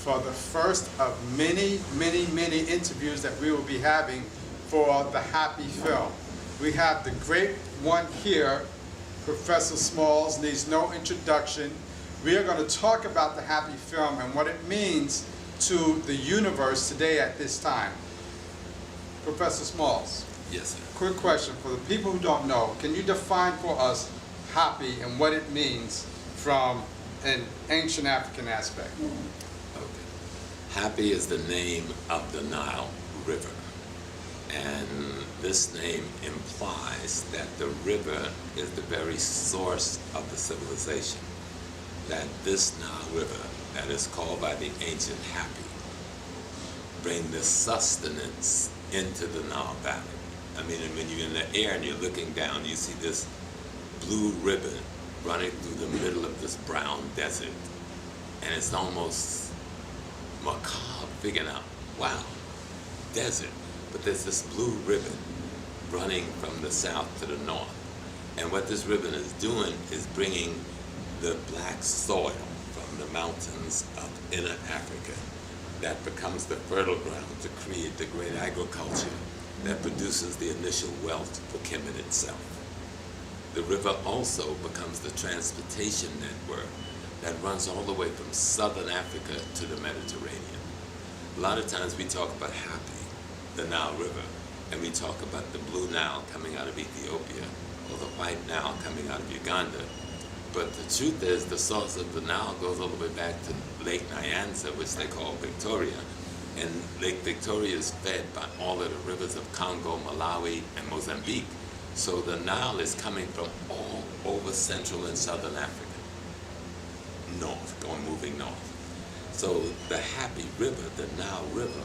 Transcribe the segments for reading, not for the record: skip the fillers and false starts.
for the first of many, many, many interviews that we will be having for the HAPI film. We have the great one here. Professor Smalls needs no introduction. We are going to talk about the HAPI film and what it means to the universe today at this time. Professor Smalls. Yes, sir. Quick question for the people who don't know. Can you define for us HAPI and what it means from an ancient African aspect? Okay. HAPI is the name of the Nile River. And this name implies that the river is the very source of the civilization. That this Nile River, that is called by the ancient HAPI, bring the sustenance into the Nile Valley. I mean, when you're in the air and you're looking down, you see this blue ribbon running through the middle of this brown desert. And it's almost macabre figuring out, wow, desert. But there's this blue ribbon running from the south to the north. And what this ribbon is doing is bringing the black soil from the mountains of inner Africa that becomes the fertile ground to create the great agriculture that produces the initial wealth for Kemet itself. The river also becomes the transportation network that runs all the way from southern Africa to the Mediterranean. A lot of times we talk about HAPI, the Nile River, and we talk about the blue Nile coming out of Ethiopia or the white Nile coming out of Uganda. But the truth is the source of the Nile goes all the way back to Lake Nyanza, which they call Victoria. And Lake Victoria is fed by all of the rivers of Congo, Malawi, and Mozambique. So the Nile is coming from all over Central and Southern Africa, moving north. So the HAPI River, the Nile River,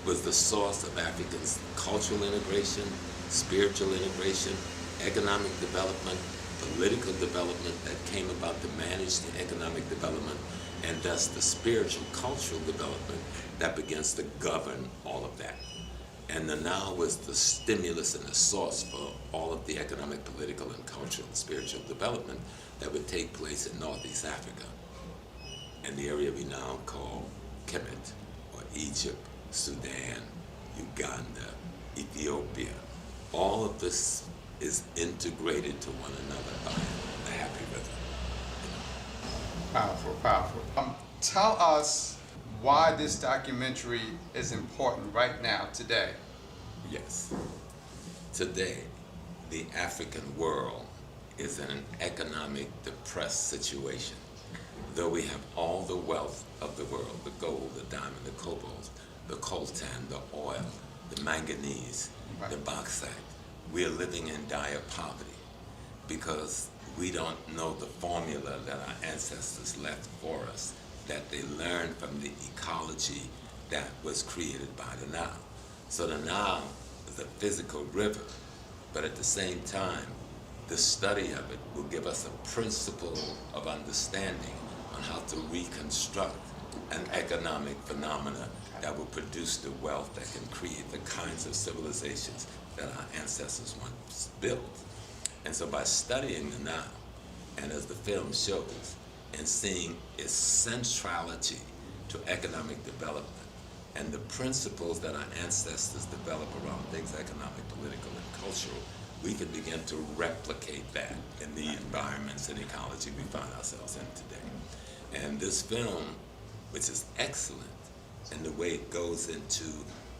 was the source of Africans' cultural integration, spiritual integration, economic development, political development that came about to manage the economic development, and thus the spiritual cultural development that begins to govern all of that. And the Nile was the stimulus and the source for all of the economic, political, and cultural and spiritual development that would take place in Northeast Africa, and the area we now call Kemet, or Egypt, Sudan, Uganda, Ethiopia. All of this is integrated to one another by the HAPI River. Powerful, powerful. Tell us why this documentary is important right now, today. Yes. Today, the African world is in an economic depressed situation. Though we have all the wealth of the world, the gold, the diamond, the cobalt, the coltan, the oil, the manganese, right, the bauxite, we are living in dire poverty because we don't know the formula that our ancestors left for us, that they learned from the ecology that was created by the Nile. So the Nile is a physical river, but at the same time, the study of it will give us a principle of understanding on how to reconstruct an economic phenomena that will produce the wealth that can create the kinds of civilizations that our ancestors once built. And so by studying the Nile, and as the film shows, and seeing its centrality to economic development and the principles that our ancestors developed around things economic, political, and cultural, we can begin to replicate that in the environments and ecology we find ourselves in today. And this film, which is excellent in the way it goes into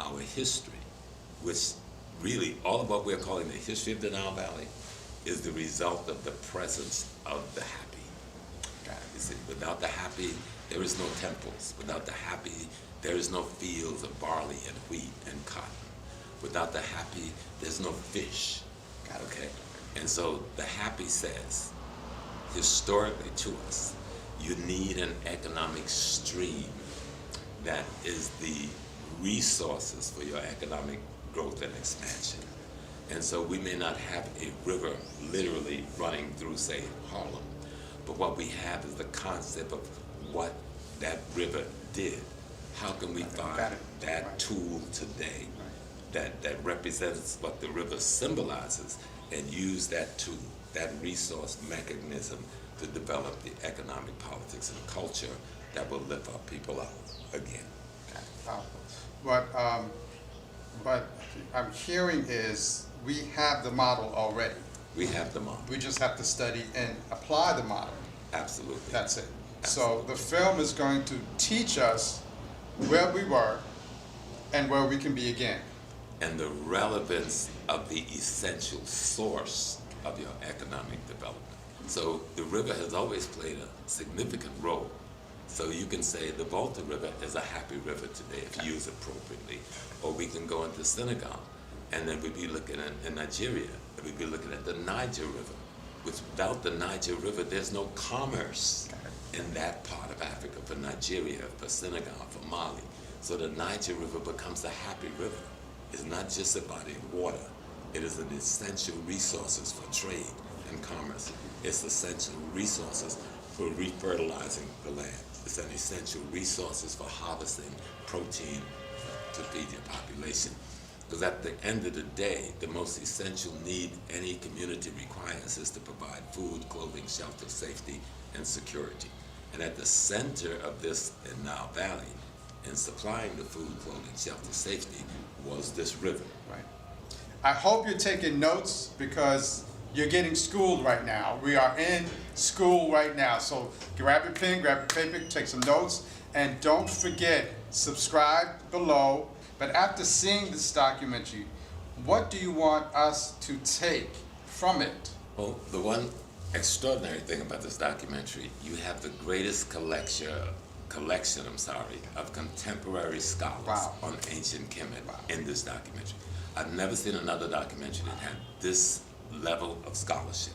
our history, which really all of what we're calling the history of the Nile Valley is the result of the presence of the HAPI. You see, without the HAPI, there is no temples. Without the HAPI, there is no fields of barley and wheat and cotton. Without the HAPI, there's no fish. Okay? And so the HAPI says, historically to us, you need an economic stream that is the resources for your economic growth and expansion. And so we may not have a river literally running through, say, Harlem, but what we have is the concept of what that river did. How can we find that tool today that represents what the river symbolizes and use that tool, that resource mechanism to develop the economic, politics, and culture that will lift our people up again. What I'm hearing is we have the model already. We have the model. We just have to study and apply the model. Absolutely. That's it. Absolutely. So the film is going to teach us where we were and where we can be again. And the relevance of the essential source of your economic development. So the river has always played a significant role. So you can say the Volta River is a happy river today if used appropriately. Or we can go into Senegal, and then we'd be looking at in Nigeria, and we'd be looking at the Niger River, which without the Niger River, there's no commerce in that part of Africa, for Nigeria, for Senegal, for Mali. So the Niger River becomes a happy river. It's not just a body of water. It is an essential resources for trade and commerce. It's essential resources for refertilizing the land. It's an essential resources for harvesting protein to feed your population. Because at the end of the day, the most essential need any community requires is to provide food, clothing, shelter, safety, and security. And at the center of this in Nile Valley, in supplying the food, clothing, shelter, safety, was this river. Right. I hope you're taking notes because you're getting schooled right now. We are in school right now. So grab your pen, grab your paper, take some notes, and don't forget, subscribe below. But after seeing this documentary, what do you want us to take from it? Well, the one extraordinary thing about this documentary, you have the greatest collection of contemporary scholars Wow. on ancient Kemet in this documentary. I've never seen another documentary that had this level of scholarship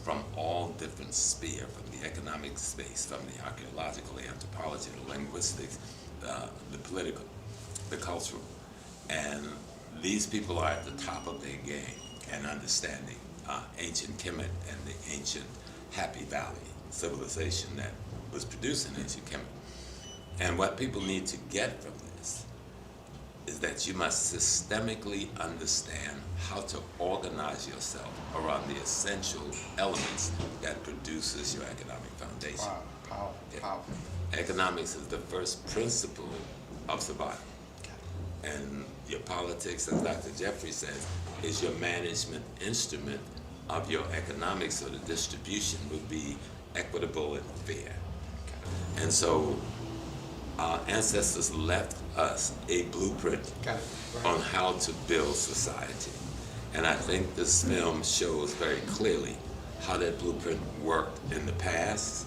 from all different spheres, from the economic space, from the archaeological, the anthropology, the linguistics, the political, the cultural. And these people are at the top of their game and understanding ancient Kemet and the ancient HAPI Valley civilization that was produced in ancient Kemet. And what people need to get from this is that you must systemically understand how to organize yourself around the essential elements that produces your economic foundation. Wow, powerful, Yeah. powerful. Economics is the first principle of survival. And your politics, as Dr. Jeffrey says, is your management instrument of your economics, so the distribution would be equitable and fair. And so our ancestors left us a blueprint Got it. Right. on how to build society. And I think this film shows very clearly how that blueprint worked in the past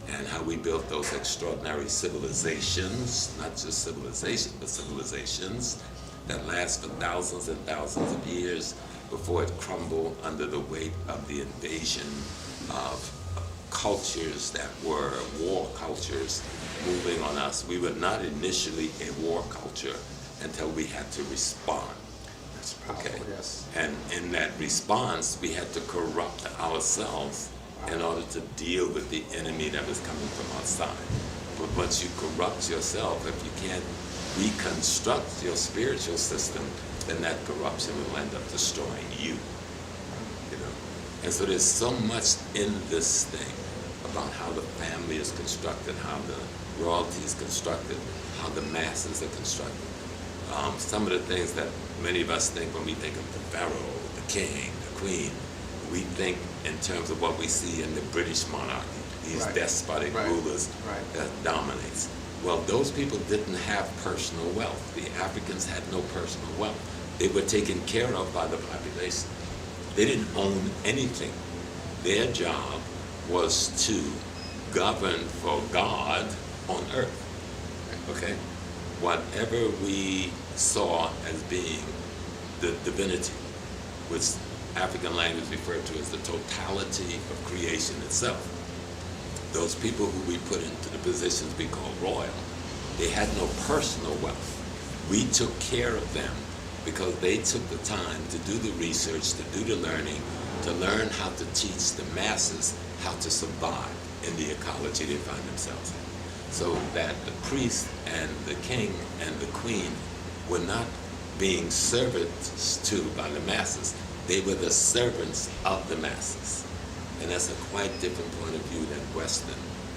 and how we built those extraordinary civilizations, not just civilization, but civilizations that last for thousands and thousands of years before it crumbled under the weight of the invasion of cultures that were war cultures moving on us. We were not initially a war culture until we had to respond. That's powerful, Okay. yes. And in that response, we had to corrupt ourselves in order to deal with the enemy that was coming from outside. But once you corrupt yourself, if you can't reconstruct your spiritual system, then that corruption will end up destroying you. You know? And so there's so much in this thing about how the family is constructed, how the royalty is constructed, how the masses are constructed. Some of the things that many of us think when we think of the pharaoh, the king, the queen, we think in terms of what we see in the British monarchy, these Right. despotic Right. rulers Right. that dominates. Well, those people didn't have personal wealth. The Africans had no personal wealth. They were taken care of by the population. They didn't own anything. Their job was to govern for God on earth. Okay? Whatever we saw as being the divinity, which African language referred to as the totality of creation itself. Those people who we put into the positions we call royal, they had no personal wealth. We took care of them because they took the time to do the research, to do the learning, to learn how to teach the masses how to survive in the ecology they find themselves in. So that the priest and the king and the queen were not being servants to by the masses. They were the servants of the masses. And that's a quite different point of view than Western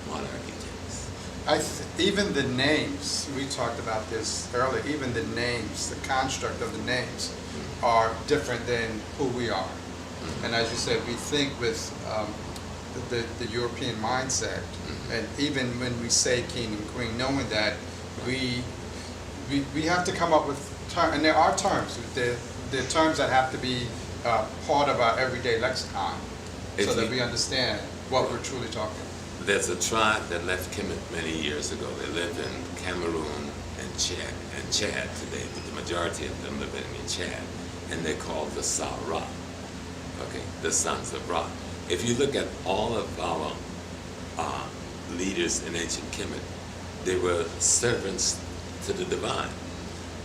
monarchy takes. Even the names, we talked about this earlier, even the names, the construct of the names are different than who we are. And as you said, we think with the European mindset, and even when we say king and queen, knowing that we have to come up with terms, and there are terms, there are terms that have to be part of our everyday lexicon, so that we understand what we're truly talking about. There's a tribe that left Kemet many years ago. They live in Cameroon and Chad today, but the majority of them live in Chad, and they're called the Sa-Ra, okay, the sons of Ra. If you look at all of our leaders in ancient Kemet, they were servants to the divine.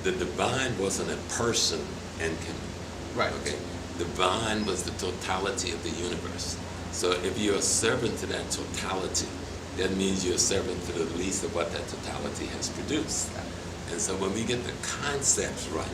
The divine wasn't a person in Kemet. Right. Okay. Divine was the totality of the universe. So if you're a servant to that totality, that means you're a servant to the least of what that totality has produced. And so when we get the concepts right,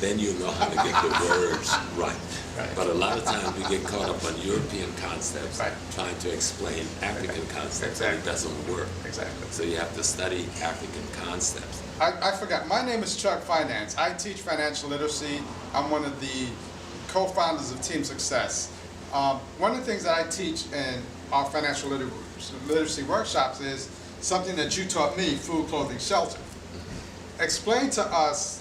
then you know how to get the words right. But a lot of times we get caught up on European concepts, trying to explain African concepts, and it doesn't work. Exactly. So you have to study African concepts. I forgot. My name is Chuck Finance. I teach financial literacy. I'm one of the co-founders of Team Success. One of the things that I teach in our financial literacy workshops is something that you taught me: food, clothing, shelter. Explain to us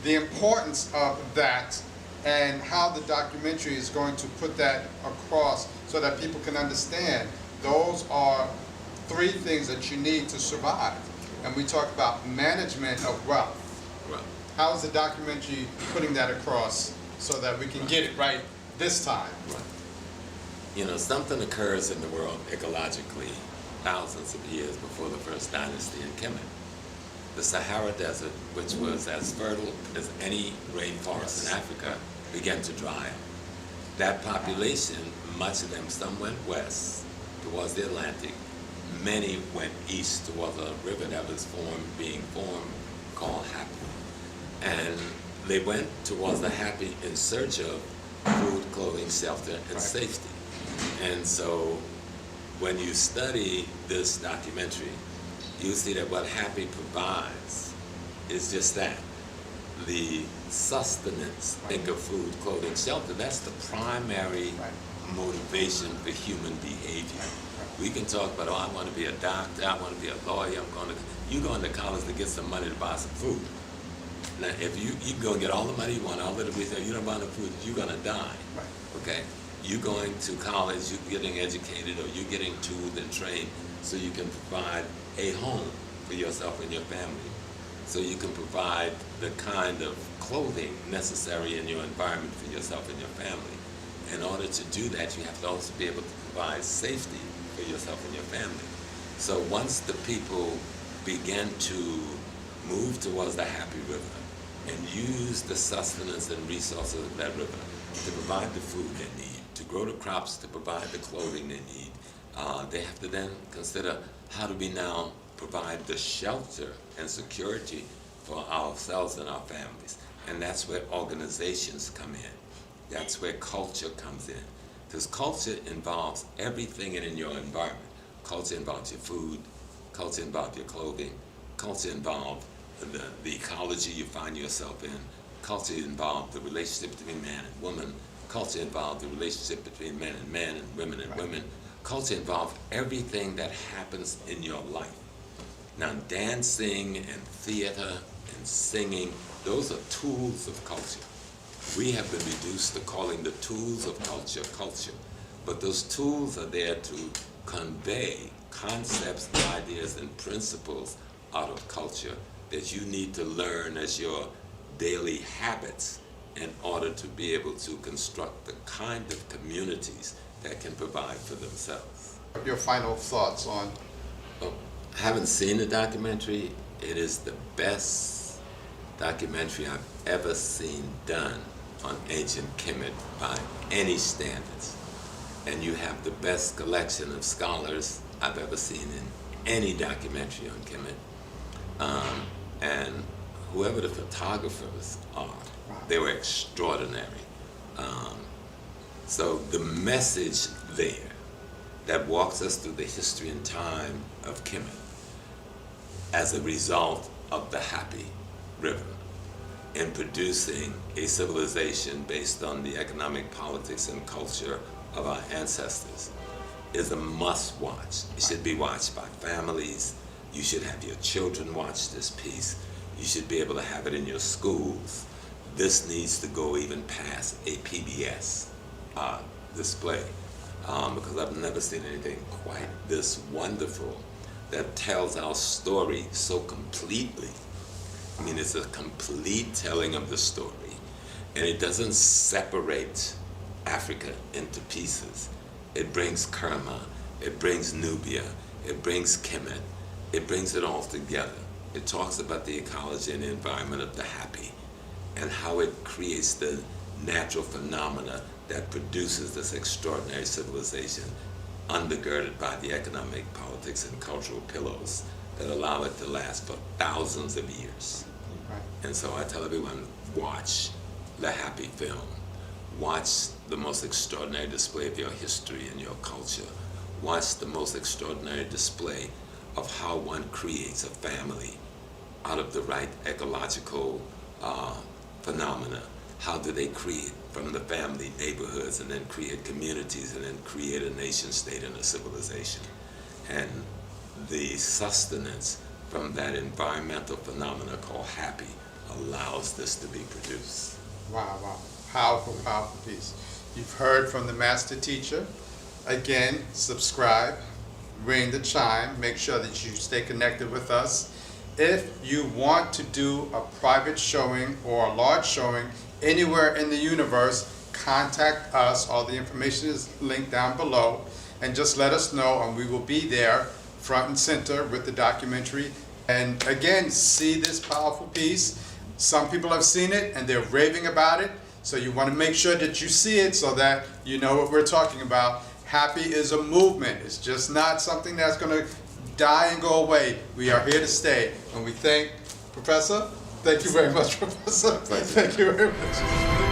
the importance of that and how the documentary is going to put that across so that people can understand those are three things that you need to survive. And we talk about management of wealth. Right. How is the documentary putting that across so that we can get it right this time? Right. You know, something occurs in the world ecologically thousands of years before the first dynasty in Kemet. The Sahara Desert, which was as fertile as any rainforest in Africa, began to dry up. That population, much of them, some went west towards the Atlantic, many went east towards a river that was being formed called HAPI. And they went towards the HAPI in search of food, clothing, shelter, and safety. And so when you study this documentary, you see that what HAPI provides is just that. The sustenance, think of food, clothing, shelter, that's the primary motivation for human behavior. We can talk about, oh, I want to be a doctor, I want to be a lawyer, you're going to college to get some money to buy some food. Now, if you go and get all the money you want, all the reason you don't buy the food, you're going to die, okay? You going to college, you're getting educated, or you're getting tooled and trained so you can provide a home for yourself and your family, so you can provide the kind of clothing necessary in your environment for yourself and your family. In order to do that, you have to also be able to provide safety for yourself and your family. So once the people began to move towards the HAPI River and use the sustenance and resources of that river to provide the food they need, to grow the crops, to provide the clothing they need, they have to then consider, how do we now provide the shelter and security for ourselves and our families? And that's where organizations come in. That's where culture comes in. Because culture involves everything in your environment. Culture involves your food, culture involves your clothing, culture involves the ecology you find yourself in, culture involves the relationship between man and woman, culture involves the relationship between men and women and women. Culture involves everything that happens in your life. Now, dancing and theater and singing, those are tools of culture. We have been reduced to calling the tools of culture, culture. But those tools are there to convey concepts, ideas, and principles out of culture that you need to learn as your daily habits in order to be able to construct the kind of communities that can provide for themselves. Your final thoughts on? Oh, I haven't seen the documentary. It is the best documentary I've ever seen done on ancient Kemet by any standards. And you have the best collection of scholars I've ever seen in any documentary on Kemet. And whoever the photographers are, they were extraordinary. So the message there that walks us through the history and time of Kemet as a result of the HAPI River in producing a civilization based on the economic, politics, and culture of our ancestors is a must watch. It should be watched by families. You should have your children watch this piece. You should be able to have it in your schools. This needs to go even past a PBS display because I've never seen anything quite this wonderful that tells our story so completely. I mean, it's a complete telling of the story, and it doesn't separate Africa into pieces. It brings Kerma, it brings Nubia, it brings Kemet, it brings it all together. It talks about the ecology and the environment of the HAPI and how it creates the natural phenomena that produces this extraordinary civilization undergirded by the economic, politics, and cultural pillars that allow it to last for thousands of years. Right. And so I tell everyone, watch the HAPI film. Watch the most extraordinary display of your history and your culture. Watch the most extraordinary display of how one creates a family out of the right ecological phenomena. How do they create from the family neighborhoods and then create communities and then create a nation state and a civilization? And the sustenance from that environmental phenomena called HAPI allows this to be produced. Wow, wow. Powerful, powerful piece. You've heard from the master teacher. Again, subscribe, ring the chime, make sure that you stay connected with us. If you want to do a private showing or a large showing anywhere in the universe, contact us. All the information is linked down below, and just let us know, and we will be there front and center with the documentary. And again, see this powerful piece. Some people have seen it and they're raving about it, so you want to make sure that you see it so that you know what we're talking about. HAPI is a movement. It's just not something that's going to die and go away. We are here to stay. And we thank Professor. Thank you very much, Professor. Thank you very much.